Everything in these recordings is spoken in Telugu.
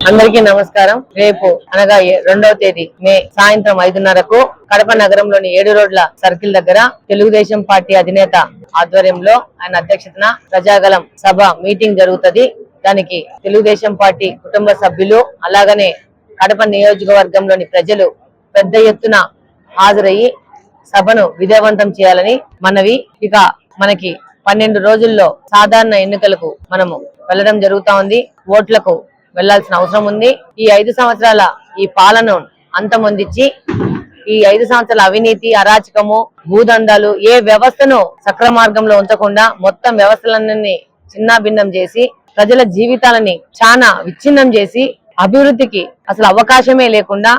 అందరికీ నమస్కారం. రేపు అనగా 2వ తేదీ మే సాయంత్రం 5:30కు కడప నగరంలోని 7 రోడ్ల సర్కిల్ దగ్గర తెలుగుదేశం పార్టీ అధినేత ఆధ్వర్యంలో ఆయన అధ్యక్షతన ప్రజాగలం సభ మీటింగ్ జరుగుతుంది. దానికి తెలుగుదేశం పార్టీ కుటుంబ సభ్యులు అలాగనే కడప నియోజకవర్గంలోని ప్రజలు పెద్ద ఎత్తున హాజరయ్యి సభను విజయవంతం చేయాలని మనవి. ఇక మనకి 12 రోజుల్లో సాధారణ ఎన్నికలకు మనము వెళ్లడం జరుగుతా ఉంది. ఓట్లకు వెళ్లాల్సిన అవసరం ఉంది. ఈ 5 సంవత్సరాల ఈ పాలన అంతమొందించి ఈ 5 సంవత్సరాల అవినీతి, అరాచకము, భూదందాలు ఏ వ్యవస్థను సక్రమార్గంలో ఉంచకుండా మొత్తం వ్యవస్థలన్నీ చిన్నాభిన్నం చేసి ప్రజల జీవితాలని చాలా విచ్ఛిన్నం చేసి అభివృద్ధికి అసలు అవకాశమే లేకుండా,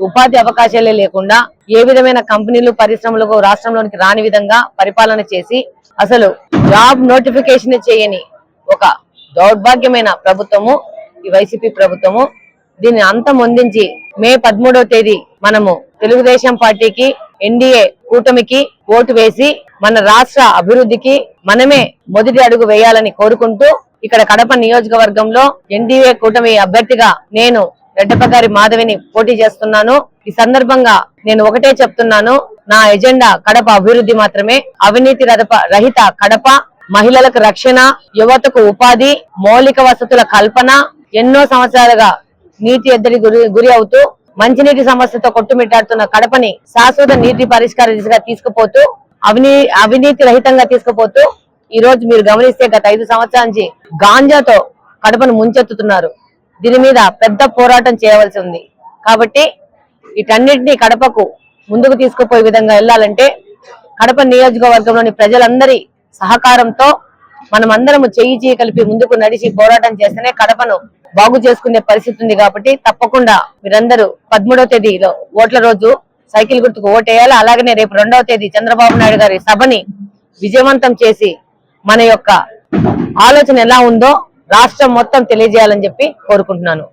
ఉపాధి అవకాశాలే లేకుండా ఏ విధమైన కంపెనీలు పరిశ్రమలకు రాష్ట్రంలోనికి రాని విధంగా పరిపాలన చేసి అసలు జాబ్ నోటిఫికేషన్ చేయని ఒక దౌర్భాగ్యమైన ప్రభుత్వము ఈ వైసీపీ ప్రభుత్వము. దీన్ని అంతమొందించి మే 13వ తేదీ మనము తెలుగుదేశం పార్టీకి, ఎన్డీఏ కూటమికి ఓటు వేసి మన రాష్ట్ర అభివృద్ధికి మనమే మొదటి అడుగు వేయాలని కోరుకుంటూ ఇక్కడ కడప నియోజకవర్గంలో ఎన్డీఏ కూటమి అభ్యర్థిగా నేను రెడ్డపగారి మాధవిని పోటీ చేస్తున్నాను. ఈ సందర్భంగా నేను ఒకటే చెప్తున్నాను, నా ఎజెండా కడప అభివృద్ధి మాత్రమే. అవినీతి రహిత కడప, మహిళలకు రక్షణ, యువతకు ఉపాధి, మౌలిక వసతుల కల్పన, ఎన్నో సంవత్సరాలుగా నీటి ఎద్దడి గురి అవుతూ మంచినీటి సమస్యతో కొట్టుమిట్టాడుతున్న కడపని శాశ్వత నీటి పరిష్కార దిశగా తీసుకుపోతూ అవినీతి రహితంగా తీసుకుపోతూ ఈ రోజు మీరు గమనిస్తే గత 5 సంవత్సరాల నుంచి గాంజాతో కడపను ముంచెత్తుతున్నారు. దీని మీద పెద్ద పోరాటం చేయవలసి ఉంది. కాబట్టి వీటన్నిటినీ కడపకు ముందుకు తీసుకుపోయే విధంగా వెళ్ళాలంటే కడప నియోజకవర్గంలోని ప్రజలందరి సహకారంతో మనం అందరము చెయ్యి కలిపి ముందుకు నడిచి పోరాటం చేస్తేనే కడపను బాగు చేసుకునే పరిస్థితి ఉంది. కాబట్టి తప్పకుండా మీరందరూ 13వ తేదీలో ఓట్ల రోజు సైకిల్ గుర్తుకు ఓటేయాలి. అలాగనే రేపు 2వ తేదీ చంద్రబాబు నాయుడు గారి సభని విజయవంతం చేసి మన యొక్క ఆలోచన ఎలా ఉందో రాష్ట్రం మొత్తం తెలియజేయాలని చెప్పి కోరుకుంటున్నాను.